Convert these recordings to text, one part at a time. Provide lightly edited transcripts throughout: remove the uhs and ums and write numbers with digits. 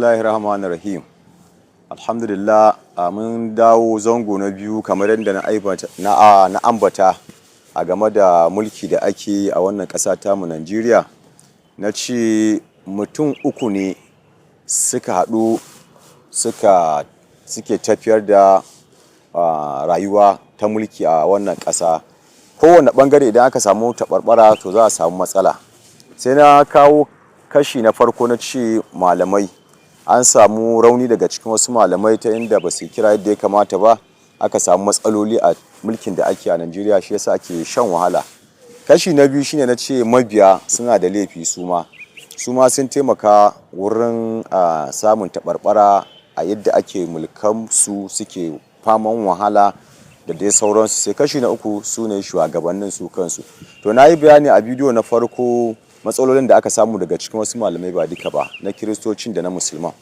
Bismillahirrahmanirrahim. Alhamdulillah, mun dawo zango na biyu kamar yadda na ambata a game da mulki da ake a wannan ƙasa tamu Najeriya. Na ce mutum uku ne suka haɗu suke tafiyar da rayuwa ta mulki a wannan ƙasa. Kowane ɓangare idan aka samu taɓarɓara to za a samu matsala. Sai na kawo kashi na farko na ce malamai. An samu rauni daga cikin wasu malamai ta inda ba su kira yadda ya kamata ba, aka samu matsaloli a mulkin da ake a Najeriya, shi yasa ake shan wahala. Kashi na biyu shine na ce mabiya suna da laifi su ma sun taimaka wurin samun taɓarɓara a yadda ake mulkan su, suke faman wahala da dai sauransu. Sai kashi na uku su ne shugabannin su kansu. To na yi bayani a bidiyo na farko matsalolin da aka samu daga cikin wasu malamai, ba duka ba, na kiristocin da na musulman.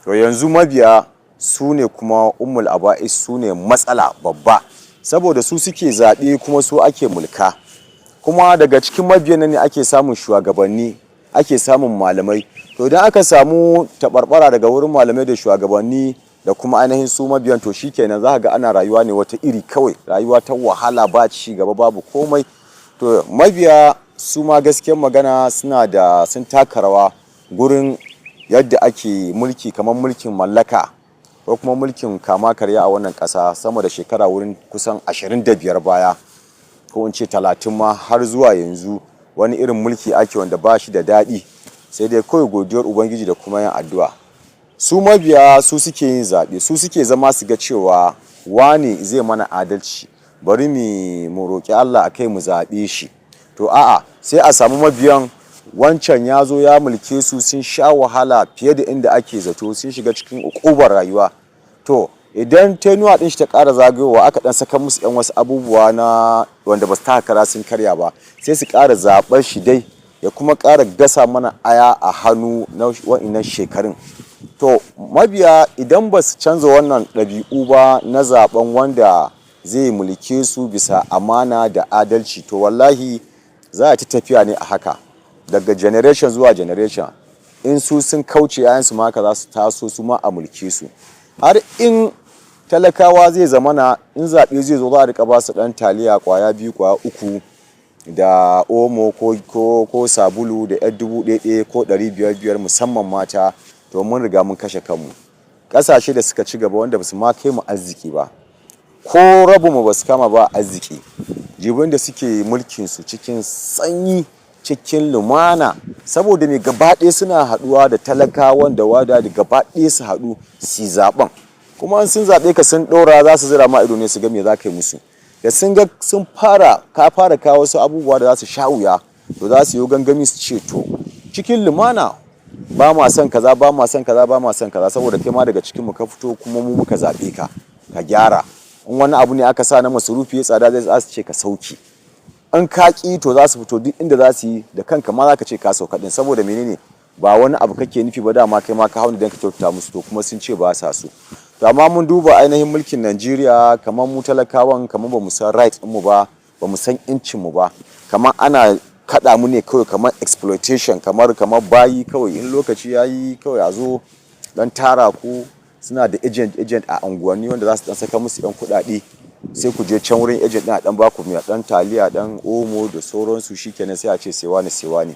To yanzu mabiya su ne kuma ummul aba'is, su ne matsala babba, saboda su suke zaɓe kuma su ake mulka. Kuma daga cikin mabiyan ne ake samun shugabanni, ake samun malamai. To idan aka samu taɓarɓara daga wurin malamai da shugabanni da kuma ainihin su mabiyan, to shikenan za ka ga ana rayuwa ne wata iri kawai, rayuwa ta wahala, ba ci gaba, babu komai. To mabiya su ma gaskiyar magana sun taka rawa gurin yadda ake mulki, kamar mulkin mallaka ko kuma mulkin kama karya a wannan ƙasa sama da shekara wurin kusan 25 baya, ko in ce 30 ma, har zuwa yanzu wani irin mulki ake wanda ba shi da daɗi, sai dai kawai godiyar ubangiji da kuma yin addu'a. Su mabiya su suke yin zaɓe, su suke zama su ga cewa wane zai mana adalci, bari mu roƙi Allah a kai mu zaɓe shi. To a'a, sai a samu mabiyan wancan ya zo ya mulke su, sun sha wahala fiye da inda ake zato, sun shiga cikin ukubar rayuwa. To idan tenuwa din shi ta ƙara zagayowa, aka dan saka musu yan wasu abubuwa na wanda ba su taka kara sun karya ba, sai su ƙara zaɓar shi dai ya kuma ƙara gasa mana aya a hannu na wa'innan shekarun. To mabiya idan ba su canza wannan ɗabi'u ba na zaɓen wanda zai mulke su bisa amana da adalci, to wallahi za a ta tafiya ne a haka daga generation zuwa generation. In su sun kauce, yayansu ma haka za su taso su ma a mulke su, har in talakawa zai zamana in zaɓe zai zo za a rika ba su ɗan taliya kwaya 2 kwaya 3 da omo ko sabulu da 1,000 ko 500 musamman mata. To mun riga mun kashe kanmu. Ƙasashe da suka ci gaba wanda ba su ma kai mu arziki ba, ko rabu mu ba su kama ba arziki, jibin da suke mulkin su cikin sanyi, cikin lumana, saboda mai gaba ɗaya suna haɗuwa da talakawan da wada da gaba ɗaya su haɗu su zaɓen. Kuma sun zaɓe ka sun ɗora, za su zira ma ido ne su ga me za ka yi musu. Da sun ga ka fara kawo wasu abubuwa da za su sha wuya, to za su yi gangami su ce to cikin lumana ba ma son kaza, ba ma son kaza, ba ma son kaza, saboda kai ma daga cikin mu ka fito kuma mu muka zaɓe ka gyara. In wani abu ne aka sa na masarufi ya tsada, zai su ce ka sauki. In ka ƙi, to za su fito duk inda za su yi da kanka ma za ka ce ka sauka din, saboda menene, ba wani abu kake nufi ba, dama kai ma ka hauna don ka kyautata musu, to kuma sun ce ba sa so. To amma mun duba ainihin mulkin Najeriya, kamar mu talakawan kamar ba mu san right din mu ba mu san incin mu ba, kamar ana kada mu ne kawai, kamar exploitation, kamar bayi kawai. In lokaci yayi kawai a zo dan tara ku, suna da agent a unguwanni wanda za su dan saka musu yan kuɗaɗe, sai ku je can wurin agent din a dan baku mai dan taliya, dan omo da sauransu, shikenan sai a ce sai wani,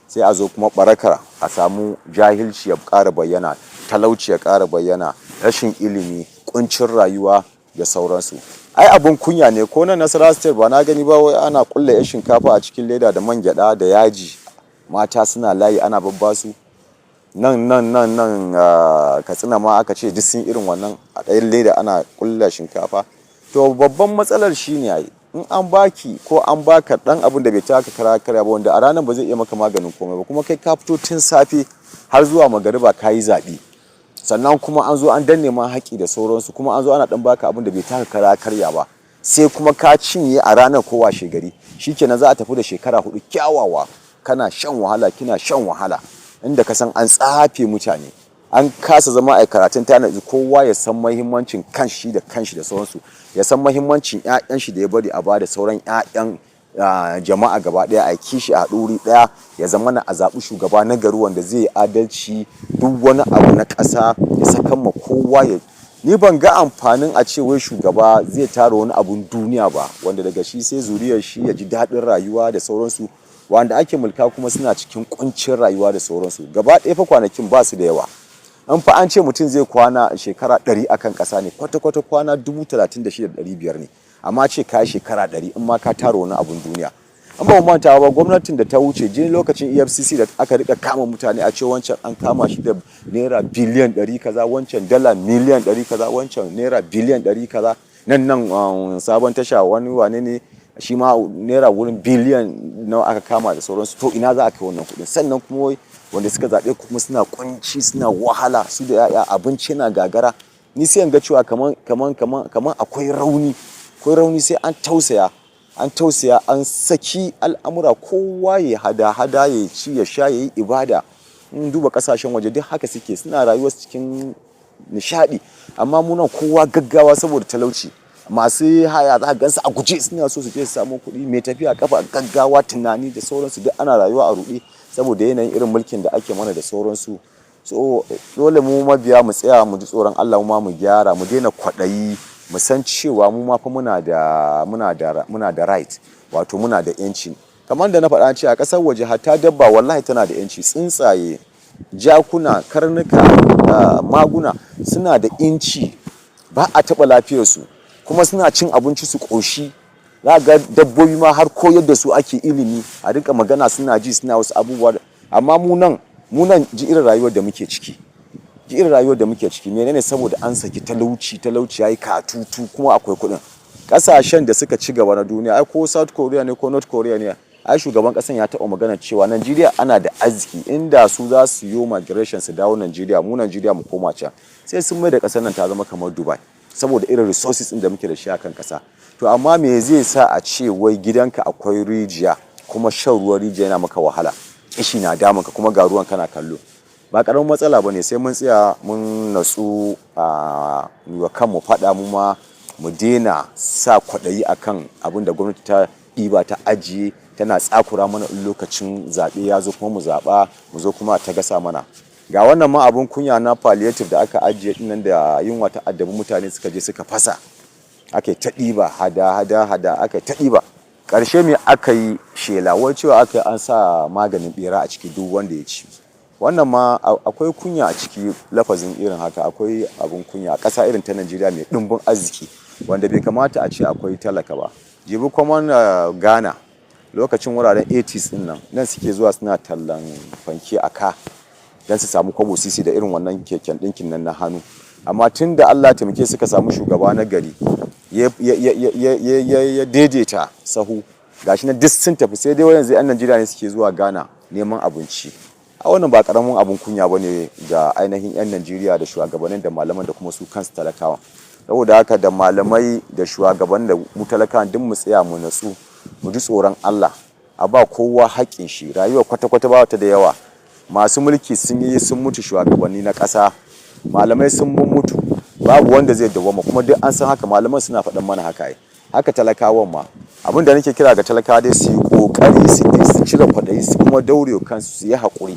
sai a zo kuma barakar a samu jahilci ya ƙara bayyana, talauci ya ƙara bayyana, rashin ilimi, kuncin rayuwa da sauransu. Ai abun kunya ne, ko na Nasarawa State ba na gani ba, wai ana kulle yan shinkafa a cikin leda da man gyada da yaji, mata suna layi ana babbasu. Nan Katsina ma aka ce duk sun irin wannan, a ɗayan leda ana kulle shinkafa. To babban matsalar shine ai, in an baki ko an baka dan abin da bai taka kara karya ba, wanda a ranar ba zai iya maka maganin komai ba, kuma kai ka fito tun safe har zuwa magariba ka yi zaɓe, sannan kuma an zo an danne ma haƙi da sauransu, kuma an zo ana dan baka abin da bai taka kara karya ba, sai kuma ka cinye a ranar ko washe gari, shikenan za a tafi da shekara 4 kyawawa, kana shan wahala, kina shan wahala, inda ka san an tsafe mutane, an kasa zama a karatun tanaji, kowa ya san mahimmancin kanshi da sauransu, ya san mahimmancin ƴaƴan shi da ya bari a bada sauran ƴaƴan jama'a gaba ɗaya a kishi a ɗuri ɗaya, ya zama na a zaɓi shugaba na gari wanda zai yi adalci, duk wani abu na ƙasa ya sakan ma kowa. Ni ban ga amfanin a ce wai shugaba zai tara wani abun duniya ba wanda daga shi sai zuriyar shi ya ji daɗin rayuwa da sauransu, wanda ake mulka kuma suna cikin kuncin rayuwa da sauransu. Gaba ɗaya fa kwanakin ba su da yawa. An fa an ce mutum zai kwana shekara 100 akan ƙasa ne, kwata-kwata kwana 36,500 ne, amma ce ka shekara 100 in ma ka tara wani abun duniya. An ba mu manta ba, gwamnatin da ta wuce jin lokacin EFCC da aka rika kama mutane a ce wancan an kama shi da naira biliyan 100 kaza, wancan dala miliyan 100 kaza, wancan naira biliyan 100 kaza, nan sabon tasha wani wane ne shi ma naira wurin biliyan nawa aka kama da sauransu. To ina za a kai wannan kuɗin? Sannan kuma wanda suka zaɓe kuma suna kunci, suna wahala, su da yaya abinci yana gagara. Ni sai in ga cewa kaman akwai rauni sai an tausaya an saki al'amura, kowa ya hada ya ci ya sha ya yi ibada. In duba kasashen waje duk haka suke, suna rayuwa cikin nishadi, amma mu nan kowa gaggawa saboda talauci. Masu haya za ka gansu a guje suna so su je su samu kuɗi, mai tafiya kafa gaggawa, tunani da sauransu, duk ana rayuwa a ruɗe saboda yanayin irin mulkin da ake mana da sauransu. So dole mu mabiya mu tsaya mu ji tsoron Allah, mu gyara, mu daina kwaɗayi, mu san cewa mu ma fa muna da right, wato muna da yanci. Kamar da na faɗa ce a ƙasar waje hatta dabba wallahi tana da yanci. Tsuntsaye, jakuna, karnuka, maguna suna da yanci, ba a taɓa lafiyarsu, kuma suna cin abinci su ƙoshi. Za ga dabbobi ma har koyar da su ake ilimi, a rinka magana suna ji, suna wasu abubuwa. Amma mu nan ji irin rayuwar da muke ciki. Menene? Saboda an saki talauci yayi katutu, kuma akwai kuɗin. Ƙasashen da suka ci gaba na duniya, ai ko South Korea ne ko North Korea ne, ai shugaban ƙasan ya taɓa magana cewa Najeriya ana da arziki, inda su za su yi migration su dawo Najeriya, mu Najeriya mu koma can, sai sun mai da ƙasar nan ta zama kamar Dubai, saboda irin resources ɗin da muke da shi a kan ƙasa. To amma me zai sa a ce wai gidanka akwai rijiya, kuma shan ruwan rijiya yana maka wahala, kishi na damunka, kuma ga ruwan kana kallo? Ba ƙaramin matsala ba ne. Sai mun tsaya mun natsu wa kanmu faɗa, mu ma mu daina sa kwaɗayi akan abin da gwamnati ta ɗiba ta ajiye, tana tsakura mana in lokacin zaɓe ya zo kuma mu zaɓa, mu zo kuma ta gasa mana. Ga wannan ma abun kunya na palliative da aka ajiye dinnan, da yunwa ta addabi mutane suka je suka fasa, aka ta ɗiba hada aka ta ɗiba. Ƙarshe me aka yi? Shela wai cewa aka yi an sa maganin ɓera a ciki duk wanda ya ci. Wannan ma akwai kunya a ciki, lafazin irin haka akwai abun kunya a ƙasa irin ta Najeriya mai ɗimbin arziki, wanda bai kamata a ce akwai talaka ba. Jibi kuma Ghana lokacin wuraren 80s din nan suke zuwa suna tallan fanke a ka don su samu kwabo sisi da irin wannan keken ɗinkin nan na hannu. Amma tun da Allah taimake suka samu shugaba na gari ya daidaita sahu, gashi na duk sun tafi, sai dai yanzu 'yan Najeriya ne suke zuwa Ghana neman abinci. A wannan ba karamin abun kunya ba ne ga ainihin 'yan Najeriya da shugabannin da malaman da kuma su kansu talakawa. Saboda haka da malamai da shugaban da mu talakawan duk mu tsaya mu natsu, mu ji tsoron Allah, a ba kowa haƙƙin shi. Rayuwa kwata-kwata ba ta da yawa. Masu mulki sun mutu, shugabanni na ƙasa, malamai sun mutu, babu wanda zai dawwama, kuma duk an san haka, malaman suna faɗan mana haka. Haka talakawan ma, abin da nake kira ga talakawa dai su yi ƙoƙari su cire kwaɗayi, su kuma daure kansu, su yi haƙuri.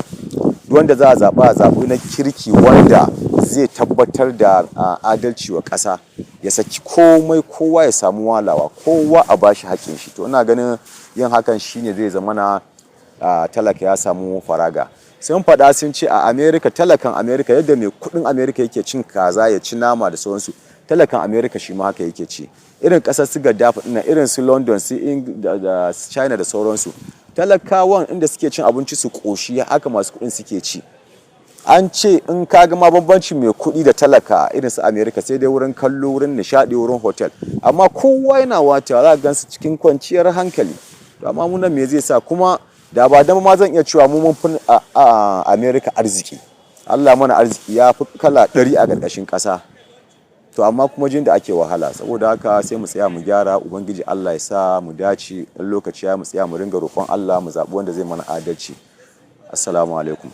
Duk wanda za a zaɓi na kirki, wanda zai tabbatar da adalci wa ƙasa, ya saki komai, kowa ya samu walawa, kowa a bashi haƙƙin shi. To ina ganin yin hakan shine zai zama na talaka ya samu faraga. Sun faɗa sun ce a America, talakan America yadda mai kuɗin America yake cin kaza ya ci nama da sauransu, talakan America shi ma haka yake ci. Irin ƙasar su Gaddafi ɗin, irin su London, su China da sauransu, talakawan inda suke cin abinci su ƙoshi, haka masu kuɗin suke ci. An ce in ka ga ma bambancin mai kuɗi da talaka irin su America sai dai wurin kallo, wurin nishaɗi, wurin hotel, amma kowa yana wata, za ka gansu cikin kwanciyar hankali. To amma mu nan me zai sa? Kuma da ba dan ma zan iya cewa mu mun fi America arziki. Allah mana arziki ya fi kala 100 a ƙarƙashin ƙasa. To amma kuma jin da ake wahala, saboda haka sai mu tsaya mu gyara. Ubangiji Allah ya sa mu dace, in lokaci ya mu tsaya mu ringa roƙon Allah, mu zaɓi wanda zai mana adalci. Assalamu alaikum.